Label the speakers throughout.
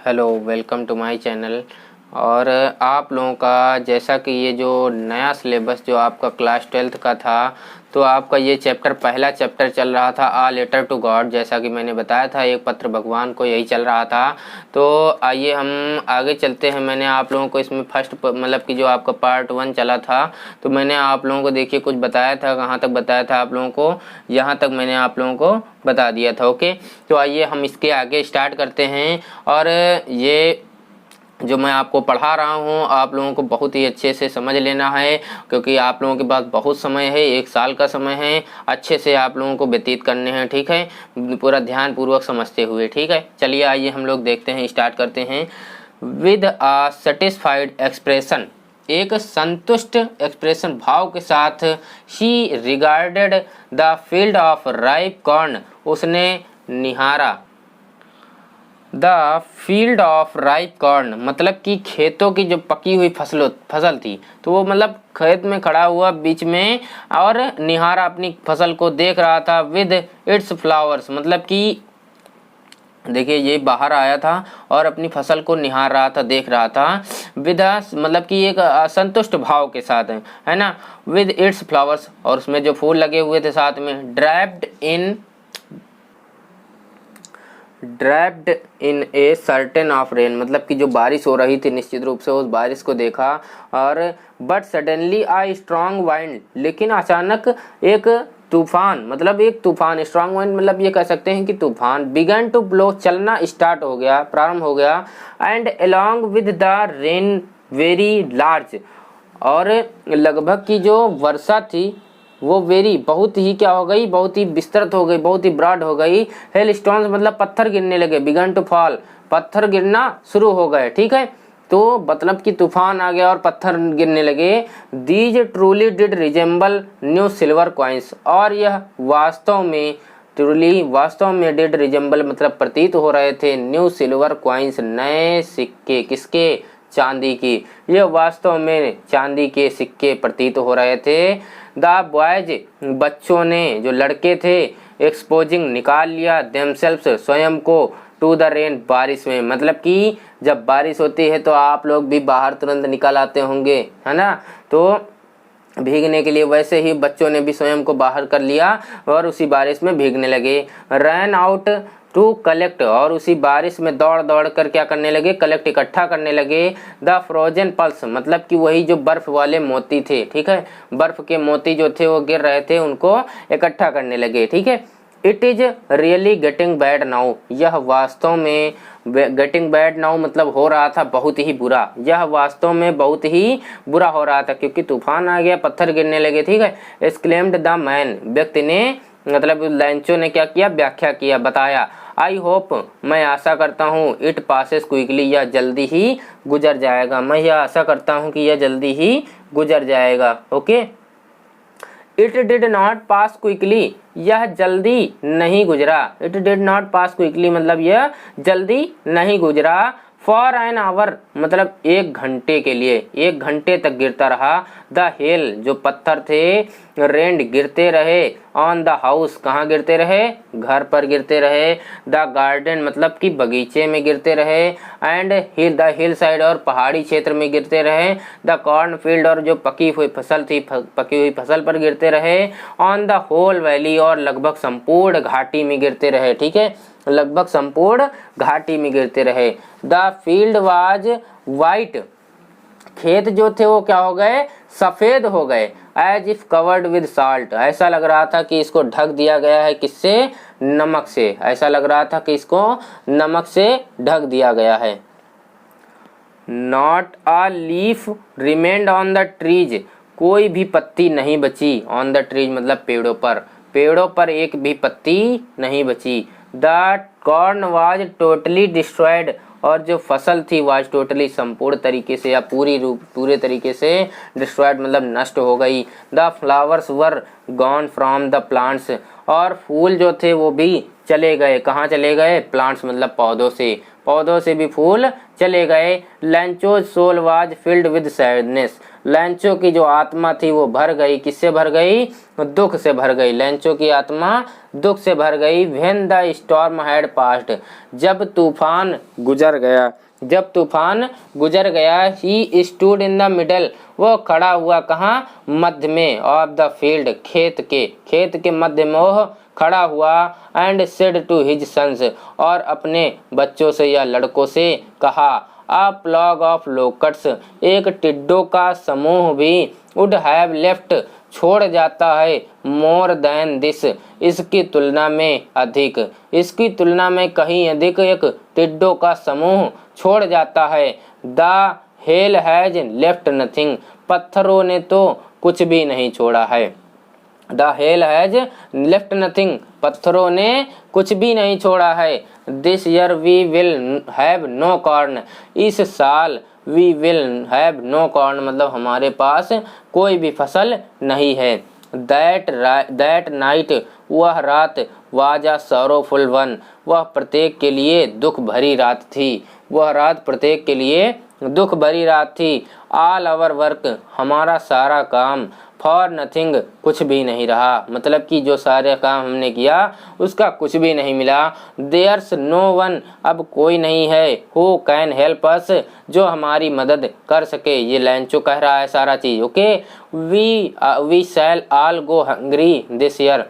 Speaker 1: Hello, welcome to my channel. और आप लोगों का जैसा कि ये जो नया सिलेबस जो आपका क्लास 12th का था, तो आपका ये चैप्टर पहला चैप्टर चल रहा था आ लेटर टू गॉड। जैसा कि मैंने बताया था, एक पत्र भगवान को, यही चल रहा था। तो आइए हम आगे चलते हैं। मैंने आप लोगों को इसमें फर्स्ट मतलब कि जो आपका पार्ट 1 चला था, तो मैंने आप लोगों को देखिए कुछ बताया था। कहाँ तक बताया था आप लोगों को? यहाँ तक मैंने आप लोगों को बता दिया था। ओके, तो आइए हम इसके आगे स्टार्ट करते हैं। और ये जो मैं आपको पढ़ा रहा हूँ आप लोगों को बहुत ही अच्छे से समझ लेना है, क्योंकि आप लोगों के पास बहुत समय है, 1 साल का समय है, अच्छे से आप लोगों को व्यतीत करने हैं। ठीक है, पूरा ध्यान पूर्वक समझते हुए। ठीक है, चलिए आइए हम लोग देखते हैं, स्टार्ट करते हैं। विद अ सेटिस्फाइड एक्सप्रेशन, एक संतुष्ट एक्सप्रेशन भाव के साथ, she regarded the field of ripe corn, उसने निहारा। The field of ripe corn मतलब कि खेतों की जो पकी हुई फसल थी, तो वो मतलब खेत में खड़ा हुआ बीच में और निहारा, अपनी फसल को देख रहा था। विद इट्स फ्लावर्स मतलब कि देखिए ये बाहर आया था और अपनी फसल को निहार रहा था, देख रहा था। विद मतलब कि एक असंतुष्ट भाव के साथ है ना। विद इट्स फ्लावर्स, और उसमें जो फूल लगे हुए थे साथ में। Draped in a certain of rain मतलब कि जो बारिश हो रही थी, निश्चित रूप से उस बारिश को देखा। और but suddenly a strong wind, लेकिन अचानक एक तूफान, मतलब एक तूफान, स्ट्रॉन्ग वाइंड मतलब ये कह सकते हैं कि तूफान, बिगन टू ब्लो, चलना स्टार्ट हो गया, प्रारंभ हो गया। And along with the rain very large, और लगभग की जो वर्षा थी वो वेरी बहुत ही क्या हो गई, बहुत ही विस्तृत हो गई, बहुत ही ब्रॉड हो गई। हेल स्टोन्स मतलब पत्थर गिरने लगे। बिगन टू फॉल, पत्थर गिरना शुरू हो गए। ठीक है, तो मतलब कि तूफान आ गया और पत्थर गिरने लगे। These truly did resemble new silver coins, और यह वास्तव में डिड रिजेंबल मतलब प्रतीत हो रहे थे। न्यू सिल्वर कॉइन्स नए सिक्के, किसके? चांदी की। यह वास्तव में चांदी के सिक्के प्रतीत हो रहे थे। द बॉयज बच्चों ने, जो लड़के थे, एक्सपोजिंग निकाल लिया, देमसेल्व्स स्वयं को, टू द रेन बारिश में मतलब कि जब बारिश होती है तो आप लोग भी बाहर तुरंत निकल आते होंगे, है ना, तो भीगने के लिए, वैसे ही बच्चों ने भी स्वयं को बाहर कर लिया और उसी बारिश में भीगने लगे। रन आउट टू कलेक्ट, और उसी बारिश में दौड़ दौड़ कर क्या करने लगे? कलेक्ट, इकट्ठा करने लगे। द फ्रोजन पल्स मतलब कि वही जो बर्फ वाले मोती थे, ठीक है, बर्फ के मोती जो थे वो गिर रहे थे, उनको इकट्ठा करने लगे। ठीक है, it is really getting bad now, यह वास्तव में, गेटिंग बैड नाउ मतलब हो रहा था बहुत ही बुरा, यह वास्तव में बहुत ही बुरा हो रहा था, क्योंकि तूफान आ गया, पत्थर गिरने लगे। ठीक है, एक्सक्लेम्ड द मैन, व्यक्ति ने मतलब लैंचो ने क्या किया? व्याख्या किया, बताया। आई होप, मैं आशा करता हूँ, इट पासेस क्विकली, यह जल्दी ही गुजर जाएगा, मैं यह आशा करता हूँ कि यह जल्दी ही गुजर जाएगा। Okay, it did not pass quickly, यह जल्दी नहीं गुजरा। It did not pass quickly मतलब यह जल्दी नहीं गुजरा। फॉर एन आवर मतलब 1 घंटे के लिए, 1 घंटे तक गिरता रहा। द हेल जो पत्थर थे, रेंड गिरते रहे। ऑन द हाउस कहाँ गिरते रहे? घर पर गिरते रहे। द गार्डन मतलब कि बगीचे में गिरते रहे। एंड द हिल साइड और पहाड़ी क्षेत्र में गिरते रहे। द कॉर्न फील्ड और जो पकी हुई फसल थी, पकी हुई फसल पर गिरते रहे। ऑन द होल वैली और लगभग संपूर्ण घाटी में गिरते रहे। ठीक है, लगभग संपूर्ण घाटी में गिरते रहे। द फील्ड वाज वाइट, खेत जो थे वो क्या हो गए? सफेद हो गए। As if covered with salt, ऐसा लग रहा था कि इसको ढक दिया गया है, किससे? नमक से। ऐसा लग रहा था कि इसको नमक से ढक दिया गया है। Not a leaf remained on the trees, कोई भी पत्ती नहीं बची। ऑन द ट्रीज मतलब पेड़ों पर, पेड़ों पर एक भी पत्ती नहीं बची। The corn was totally destroyed, और जो फसल थी वाज टोटली संपूर्ण तरीके से या पूरे तरीके से डिस्ट्रॉयड मतलब नष्ट हो गई। The flowers were gone from the plants, और फूल जो थे वो भी चले गए। कहाँ चले गए? प्लांट्स मतलब पौधों से, पौधों से भी फूल चले गए। Lencho's soul was filled with sadness, Lencho की जो आत्मा थी वो भर गई, किससे भर गई? दुख से भर गई। लैंचो की आत्मा दुख से भर गई। When the storm had passed, जब तूफान गुजर गया, जब तूफान गुजर गया। He stood in the middle, वो खड़ा हुआ कहाँ? मध्य में। ऑफ द फील्ड, खेत के मध्य में वो खड़ा हुआ। And said to his sons, और अपने बच्चों से या लड़कों से कहा। अ प्लॉग ऑफ लोकट्स, एक टिड्डों का समूह भी वुड हैव लेफ्ट, छोड़ जाता है। मोर देन दिस, इसकी तुलना में अधिक, इसकी तुलना में कहीं अधिक एक टिड्डों का समूह छोड़ जाता है। The hail has left nothing, पत्थरों ने तो कुछ भी नहीं छोड़ा है। The hail has left nothing, पत्थरों ने कुछ भी नहीं छोड़ा है। This year we will have no corn, इस साल we will have no corn मतलब हमारे पास कोई भी फसल नहीं है। दैट नाइट, वह रात, वाज अ सॉरोफुल वन, वह प्रत्येक के लिए दुख भरी रात थी। वह रात प्रत्येक के लिए दुख भरी रात थी। ऑल आवर वर्क, हमारा सारा काम। फॉर नथिंग, कुछ भी नहीं रहा, मतलब कि जो सारे काम हमने किया उसका कुछ भी नहीं मिला। देयर्स नो वन, अब कोई नहीं है। हु कैन हेल्प अस, जो हमारी मदद कर सके। ये लैंचो कह रहा है सारा चीज। Okay, we shall all go hungry this year,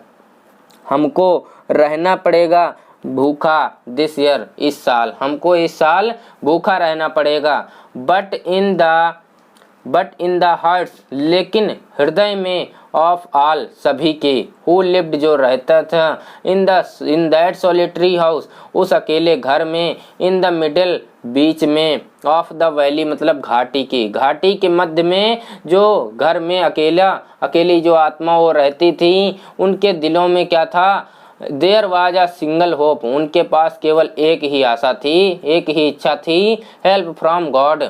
Speaker 1: हमको रहना पड़ेगा भूखा। दिस ईयर, इस साल, हमको इस साल भूखा रहना पड़ेगा। बट इन द हार्ट्स, लेकिन हृदय में, ऑफ ऑल, सभी के। हु लिव्ड, जो रहता था। इन दैट सॉलिटरी हाउस, उस अकेले घर में। इन द मिडल, बीच में। ऑफ द वैली, मतलब घाटी के मध्य में जो घर में अकेली जो आत्मा वो रहती थी, उनके दिलों में क्या था? There was a single hope, उनके पास केवल एक ही आशा थी, एक ही इच्छा थी। हेल्प फ्रॉम गॉड,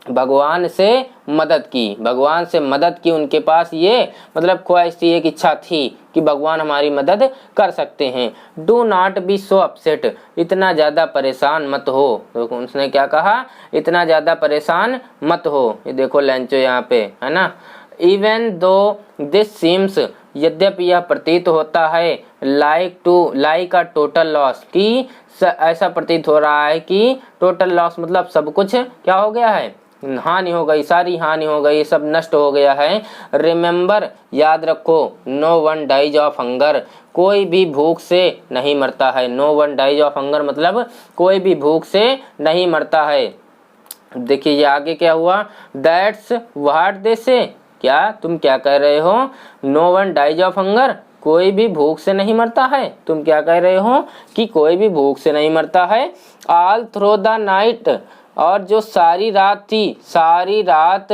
Speaker 1: भगवान से मदद की, भगवान से मदद की उनके पास ये मतलब ख्वाहिश थी, एक इच्छा थी कि भगवान हमारी मदद कर सकते हैं। Do not be so upset, इतना ज़्यादा परेशान मत हो। तो उसने क्या कहा? इतना ज़्यादा परेशान मत हो। ये देखो लैंचो यहाँ पे है ना। इवन दो दिस सीम्स, यद्यपि यह प्रतीत होता है, लाइक अ टोटल लॉस, कि ऐसा प्रतीत हो रहा है कि टोटल लॉस मतलब सब कुछ क्या हो गया है? हानि हो गई, सारी हानि हो गई, सब नष्ट हो गया है। रिमेंबर, याद रखो, no one dies of hunger, कोई भी भूख से नहीं मरता है। No one dies of hunger मतलब कोई भी भूख से नहीं मरता है। देखिए ये आगे क्या हुआ? दैट्स व्हाट दे से, क्या तुम क्या कह रहे हो? No one dies of hunger, कोई भी भूख से नहीं मरता है। तुम क्या कह रहे हो कि कोई भी भूख से नहीं मरता है। ऑल थ्रू द नाइट, और जो सारी रात थी, सारी रात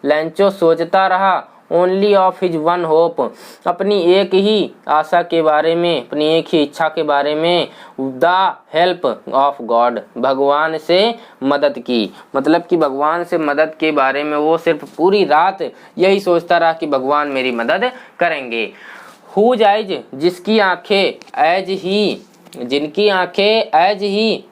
Speaker 1: लैंचो सोचता रहा। Only of his one hope, अपनी एक ही आशा के बारे में, अपनी एक ही इच्छा के बारे में। द हेल्प ऑफ गॉड, भगवान से मदद की, मतलब कि भगवान से मदद के बारे में वो सिर्फ पूरी रात यही सोचता रहा कि भगवान मेरी मदद करेंगे। हुज आइज, जिनकी आंखें as he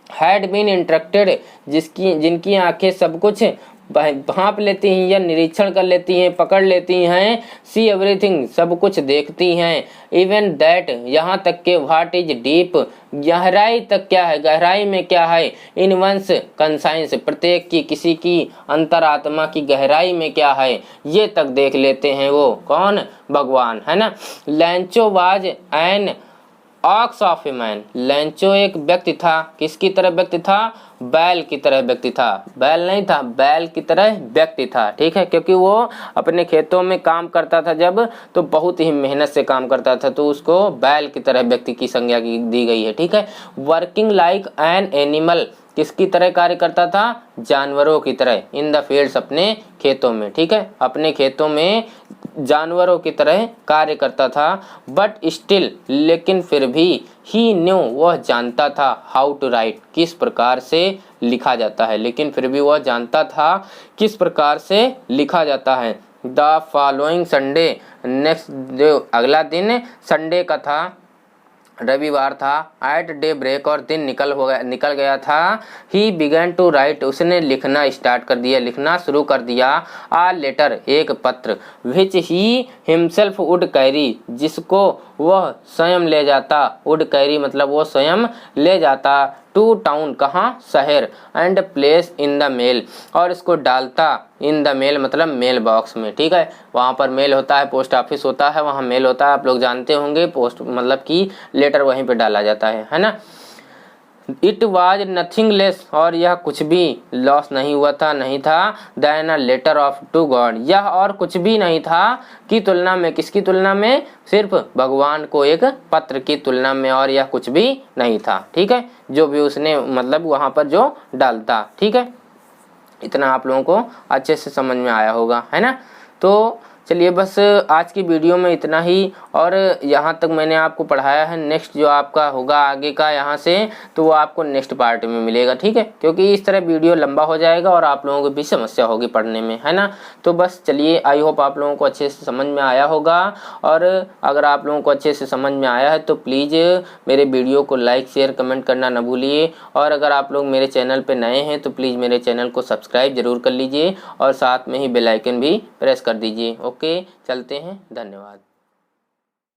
Speaker 1: had been instructed, जिनकी आंखें सब कुछ भांप लेती हैं या निरीक्षण कर लेती हैं, पकड़ लेती हैं। सी एवरीथिंग, सब कुछ देखती हैं। इवन दैट, यहाँ तक के व्हाट इज डीप, गहराई तक क्या है, गहराई में क्या है। इन वंस कंसाइंस, प्रत्येक की, किसी की अंतरात्मा की गहराई में क्या है, ये तक देख लेते हैं। वो कौन? भगवान, है ना। लैंचो was an ox of a man, लैंचो एक व्यक्ति था। किसकी तरह व्यक्ति था? बैल की तरह व्यक्ति था। बैल नहीं था, बैल की तरह व्यक्ति था। ठीक है, क्योंकि वो अपने खेतों में काम करता था जब, तो बहुत ही मेहनत से काम करता था, तो उसको बैल की तरह व्यक्ति की संज्ञा दी गई है। ठीक है। वर्किंग लाइक एन एनिमल, किसकी तरह कार्य करता था? जानवरों की तरह। इन द फील्ड्स, अपने खेतों में। ठीक है, अपने खेतों में जानवरों की तरह कार्य करता था। बट स्टिल, लेकिन फिर भी, ही न्यू, वह जानता था, हाउ टू राइट, किस प्रकार से लिखा जाता है। लेकिन फिर भी वह जानता था किस प्रकार से लिखा जाता है। द फॉलोइंग संडे, नेक्स्ट जो अगला दिन संडे का था, रविवार था। एट डे ब्रेक, और दिन निकल गया था। ही बिगन टू राइट, उसने लिखना स्टार्ट कर दिया, लिखना शुरू कर दिया। आ लेटर, एक पत्र। विच ही हिमसेल्फ वुड कैरी, जिसको वह स्वयं ले जाता। वुड कैरी मतलब वो स्वयं ले जाता। टू टाउन, कहाँ, शहर। And place in the mail, और इसको डालता इन द मेल मतलब मेल बॉक्स में। ठीक है, वहाँ पर मेल होता है, पोस्ट ऑफिस होता है, वहाँ मेल होता है, आप लोग जानते होंगे। पोस्ट मतलब कि लेटर वहीं पे डाला जाता है ना। इट वॉज नथिंग लेस, और यह कुछ भी लॉस नहीं हुआ था, नहीं था। Then a letter of to God, यह और कुछ भी नहीं था की तुलना में, किसकी तुलना में, सिर्फ भगवान को एक पत्र की तुलना में, और यह कुछ भी नहीं था। ठीक है, जो भी उसने मतलब वहाँ पर जो डालता। ठीक है, इतना आप लोगों को अच्छे से समझ में आया होगा, है ना। तो चलिए बस आज की वीडियो में इतना ही, और यहाँ तक मैंने आपको पढ़ाया है। नेक्स्ट जो आपका होगा आगे का यहाँ से, तो वो आपको नेक्स्ट पार्ट में मिलेगा। ठीक है, क्योंकि इस तरह वीडियो लंबा हो जाएगा और आप लोगों को भी समस्या होगी पढ़ने में, है ना। तो बस चलिए, आई होप आप लोगों को अच्छे से समझ में आया होगा। और अगर आप लोगों को अच्छे से समझ में आया है तो प्लीज़ मेरे वीडियो को लाइक शेयर कमेंट करना ना भूलिए। और अगर आप लोग मेरे चैनल पर नए हैं तो प्लीज़ मेरे चैनल को सब्सक्राइब जरूर कर लीजिए, और साथ में ही बेल आइकन भी प्रेस कर दीजिए। ओके, चलते हैं, धन्यवाद।